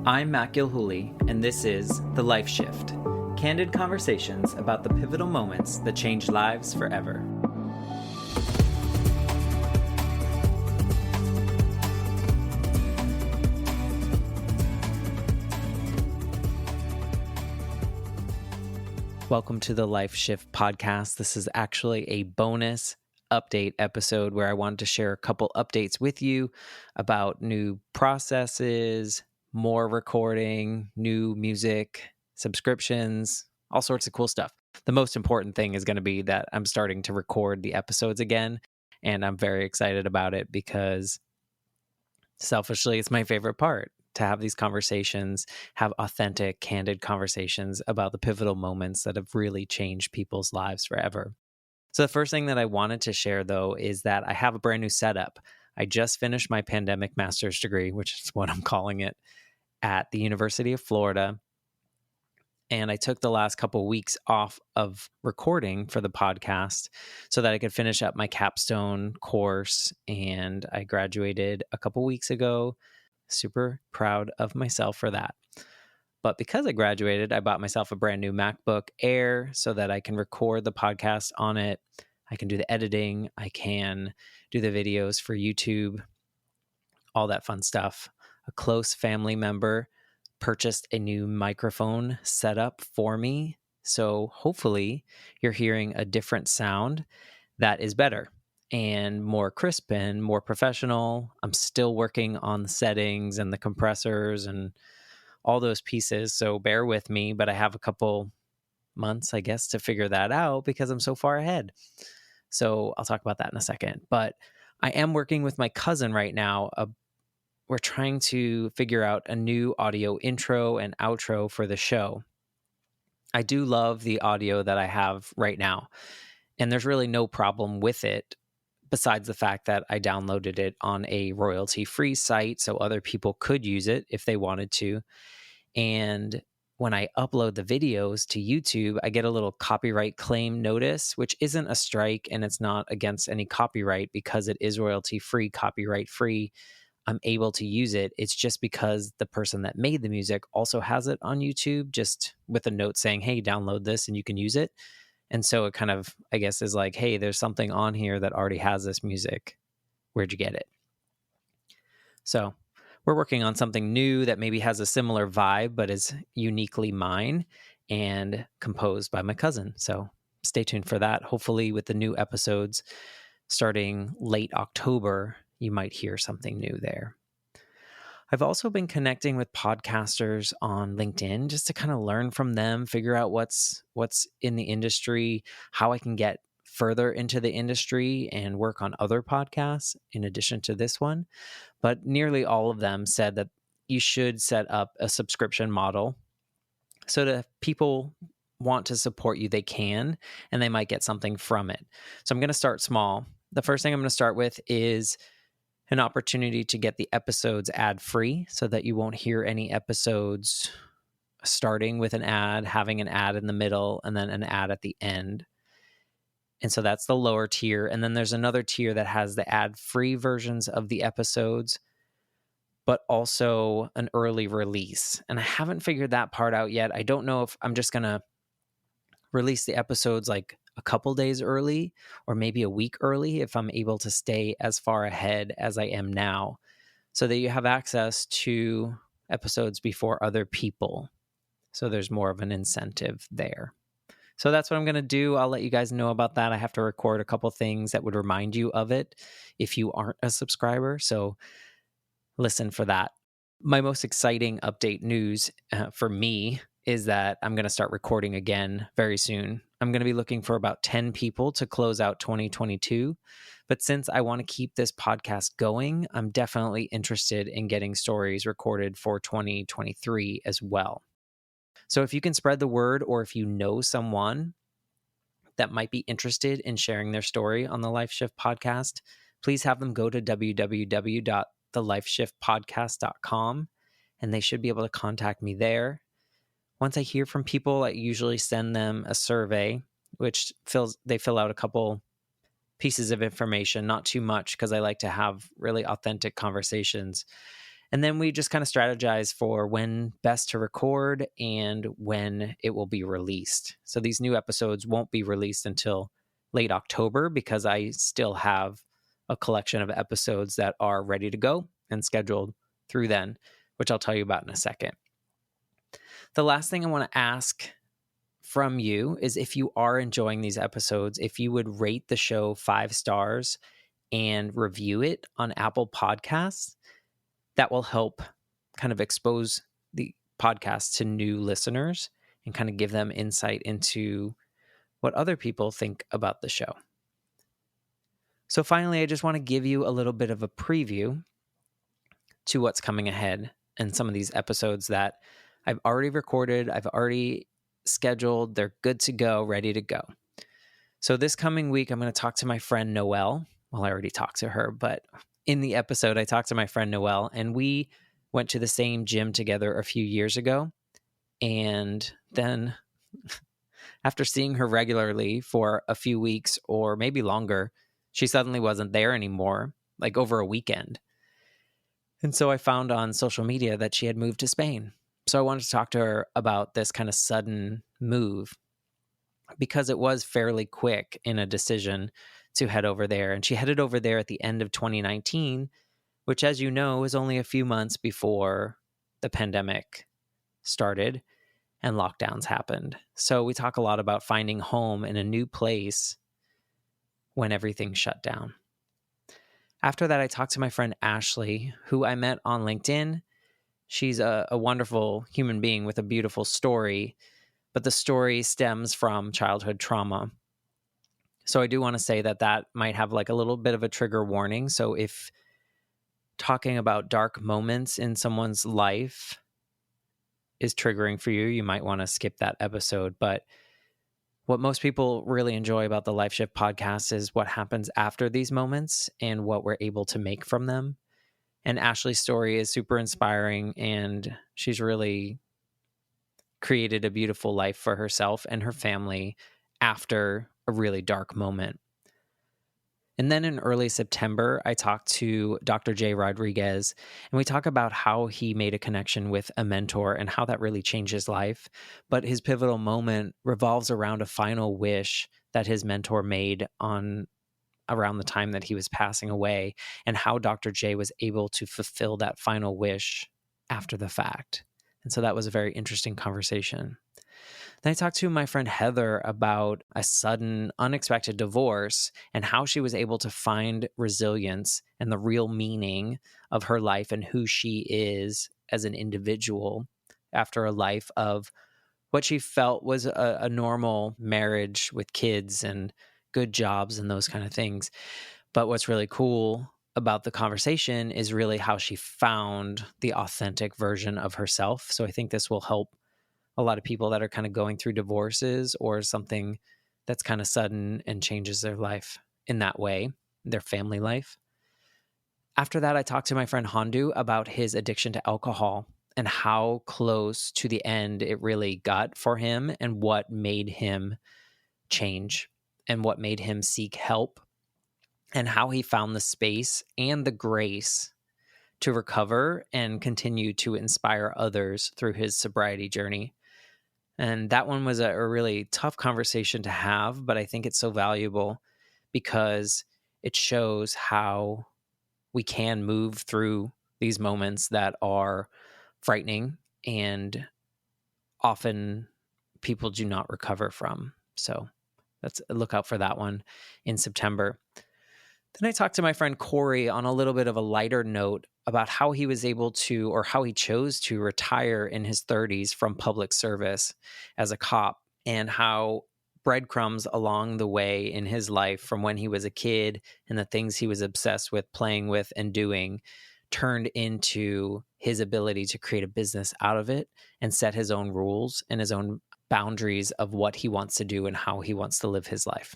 I'm Matt Gilhooly, and this is The Life Shift, candid conversations about the pivotal moments that change lives forever. Welcome to the Life Shift podcast. This is actually a bonus update episode where I wanted to share a couple updates with you about new processes, more recording, new music, subscriptions, all sorts of cool stuff. The most important thing is going to be that I'm starting to record the episodes again, and I'm very excited about it because selfishly, it's my favorite part to have these conversations, have authentic, candid conversations about the pivotal moments that have really changed people's lives forever. So the first thing that I wanted to share, though, is that I have a brand new setup. I just finished my pandemic master's degree, which is what I'm calling it, at the University of Florida. And I took the last couple of weeks off of recording for the podcast so that I could finish up my capstone course. And I graduated a couple weeks ago. Super proud of myself for that. But because I graduated, I bought myself a brand new MacBook Air so that I can record the podcast on it. I can do the editing. I can do the videos for YouTube, all that fun stuff. A close family member purchased a new microphone setup for me. So hopefully you're hearing a different sound that is better and more crisp and more professional. I'm still working on the settings and the compressors and all those pieces, so bear with me, but I have a couple months, I guess, to figure that out because I'm so far ahead. So I'll talk about that in a second. But I am working with my cousin right now. We're trying to figure out a new audio intro and outro for the show. I do love the audio that I have right now, and there's really no problem with it besides the fact that I downloaded it on a royalty-free site so other people could use it if they wanted to. And when I upload the videos to YouTube, I get a little copyright claim notice, which isn't a strike and it's not against any copyright because it is royalty-free, copyright-free. I'm able to use it. It's just because the person that made the music also has it on YouTube, just with a note saying, hey, download this and you can use it. And so it kind of, I guess, is like, hey, there's something on here that already has this music. Where'd you get it? So we're working on something new that maybe has a similar vibe, but is uniquely mine and composed by my cousin. So stay tuned for that. Hopefully with the new episodes starting late October, you might hear something new there. I've also been connecting with podcasters on LinkedIn just to kind of learn from them, figure out what's in the industry, how I can get further into the industry and work on other podcasts in addition to this one. But nearly all of them said that you should set up a subscription model so that if people want to support you, they can, and they might get something from it. So I'm going to start small. The first thing I'm going to start with is an opportunity to get the episodes ad-free so that you won't hear any episodes starting with an ad, having an ad in the middle, and then an ad at the end. And so that's the lower tier. And then there's another tier that has the ad-free versions of the episodes, but also an early release. And I haven't figured that part out yet. I don't know if I'm just going to release the episodes like a couple days early or maybe a week early if I'm able to stay as far ahead as I am now, so that you have access to episodes before other people. So there's more of an incentive there. So that's what I'm going to do. I'll let you guys know about that. I have to record a couple things that would remind you of it if you aren't a subscriber. So listen for that. My most exciting update news for me is that I'm going to start recording again very soon. I'm going to be looking for about 10 people to close out 2022. But since I want to keep this podcast going, I'm definitely interested in getting stories recorded for 2023 as well. So if you can spread the word, or if you know someone that might be interested in sharing their story on the Life Shift podcast, please have them go to www.thelifeshiftpodcast.com, and they should be able to contact me there. Once I hear from people, I usually send them a survey, which they fill out a couple pieces of information, not too much, because I like to have really authentic conversations. And then we just kind of strategize for when best to record and when it will be released. So these new episodes won't be released until late October because I still have a collection of episodes that are ready to go and scheduled through then, which I'll tell you about in a second. The last thing I want to ask from you is if you are enjoying these episodes, if you would rate the show 5 stars and review it on Apple Podcasts. That will help kind of expose the podcast to new listeners and kind of give them insight into what other people think about the show. So finally, I just want to give you a little bit of a preview to what's coming ahead and some of these episodes that I've already recorded, I've already scheduled, they're good to go, ready to go. So this coming week, I'm going to talk to my friend Noelle. Well, I already talked to her, but in the episode, I talked to my friend Noelle, and we went to the same gym together a few years ago. And then after seeing her regularly for a few weeks or maybe longer, she suddenly wasn't there anymore, like over a weekend. And so I found on social media that she had moved to Spain. So I wanted to talk to her about this kind of sudden move because it was fairly quick in a decision to head over there. And she headed over there at the end of 2019, which, as you know, is only a few months before the pandemic started and lockdowns happened. So we talk a lot about finding home in a new place when everything shut down. After that, I talked to my friend Ashley, who I met on LinkedIn. She's a wonderful human being with a beautiful story, but the story stems from childhood trauma. So I do want to say that might have like a little bit of a trigger warning. So if talking about dark moments in someone's life is triggering for you, you might want to skip that episode. But what most people really enjoy about the Life Shift podcast is what happens after these moments and what we're able to make from them. And Ashley's story is super inspiring, and she's really created a beautiful life for herself and her family after a really dark moment. And then in early September, I talked to Dr. J. Rodriguez, and we talk about how he made a connection with a mentor and how that really changed his life. But his pivotal moment revolves around a final wish that his mentor made on around the time that he was passing away, and how Dr. J was able to fulfill that final wish after the fact. And so that was a very interesting conversation. Then I talked to my friend Heather about a sudden, unexpected divorce and how she was able to find resilience and the real meaning of her life and who she is as an individual after a life of what she felt was a normal marriage with kids and good jobs and those kind of things. But what's really cool about the conversation is really how she found the authentic version of herself. So I think this will help a lot of people that are kind of going through divorces or something that's kind of sudden and changes their life in that way, their family life. After that, I talked to my friend Hondu about his addiction to alcohol and how close to the end it really got for him and what made him change and what made him seek help and how he found the space and the grace to recover and continue to inspire others through his sobriety journey. And that one was a really tough conversation to have, but I think it's so valuable because it shows how we can move through these moments that are frightening and often people do not recover from. So let's look out for that one in September. Then I talked to my friend Corey on a little bit of a lighter note about how he was able to, or how he chose to retire in his 30s from public service as a cop, and how breadcrumbs along the way in his life from when he was a kid and the things he was obsessed with, playing with and doing turned into his ability to create a business out of it and set his own rules and his own boundaries of what he wants to do and how he wants to live his life,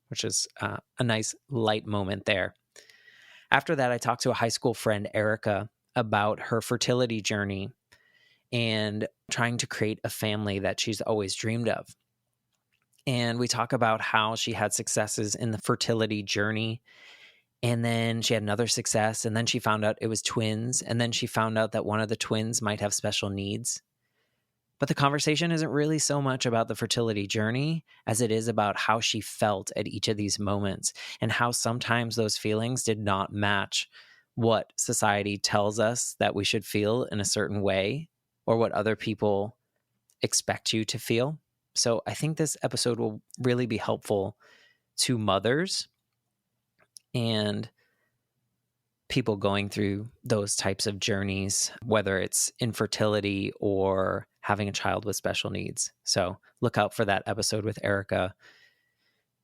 which is a nice light moment there. After that, I talked to a high school friend, Erica, about her fertility journey and trying to create a family that she's always dreamed of. And we talk about how she had successes in the fertility journey And then she had another success, and then she found out it was twins, and then she found out that one of the twins might have special needs. But the conversation isn't really so much about the fertility journey as it is about how she felt at each of these moments and how sometimes those feelings did not match what society tells us that we should feel in a certain way or what other people expect you to feel. So I think this episode will really be helpful to mothers and people going through those types of journeys, whether it's infertility or having a child with special needs. So look out for that episode with Erica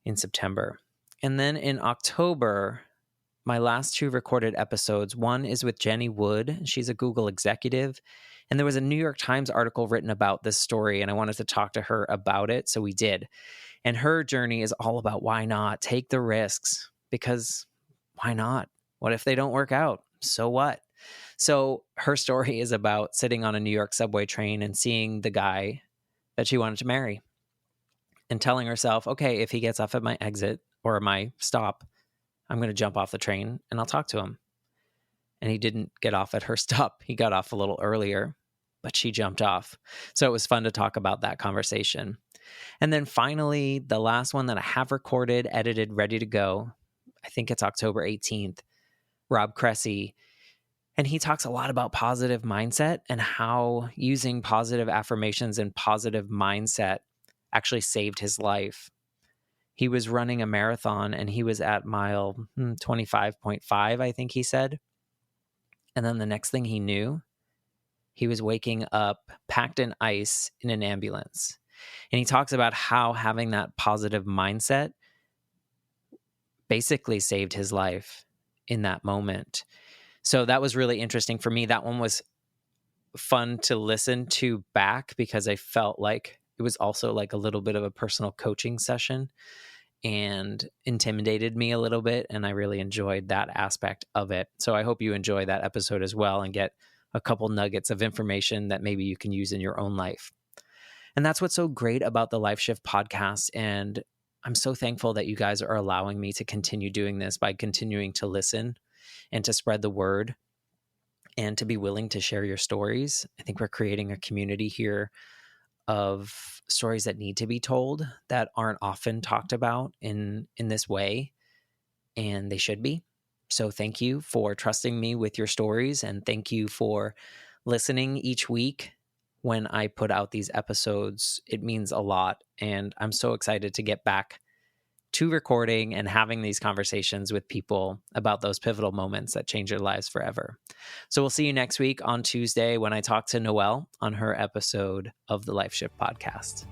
in September. And then in October, my last 2 recorded episodes, one is with Jenny Wood. She's a Google executive. And there was a New York Times article written about this story, and I wanted to talk to her about it. So we did. And her journey is all about why not take the risks, because why not? What if they don't work out? So what? So her story is about sitting on a New York subway train and seeing the guy that she wanted to marry and telling herself, okay, if he gets off at my exit or my stop, I'm going to jump off the train and I'll talk to him. And he didn't get off at her stop. He got off a little earlier, but she jumped off. So it was fun to talk about that conversation. And then finally, the last one that I have recorded, edited, ready to go, I think it's October 18th, Rob Cressy. And he talks a lot about positive mindset and how using positive affirmations and positive mindset actually saved his life. He was running a marathon and he was at mile 25.5, I think he said. And then the next thing he knew, he was waking up packed in ice in an ambulance. And he talks about how having that positive mindset basically saved his life in that moment. So that was really interesting for me. That one was fun to listen to back because I felt like it was also like a little bit of a personal coaching session and intimidated me a little bit. And I really enjoyed that aspect of it. So I hope you enjoy that episode as well and get a couple nuggets of information that maybe you can use in your own life. And that's what's so great about the Life Shift podcast. And I'm so thankful that you guys are allowing me to continue doing this by continuing to listen and to spread the word and to be willing to share your stories. I think we're creating a community here of stories that need to be told that aren't often talked about in this way, and they should be. So thank you for trusting me with your stories, and thank you for listening each week when I put out these episodes. It means a lot, and I'm so excited to get back to recording and having these conversations with people about those pivotal moments that change their lives forever. So we'll see you next week on Tuesday when I talk to Noelle on her episode of the Life Shift podcast.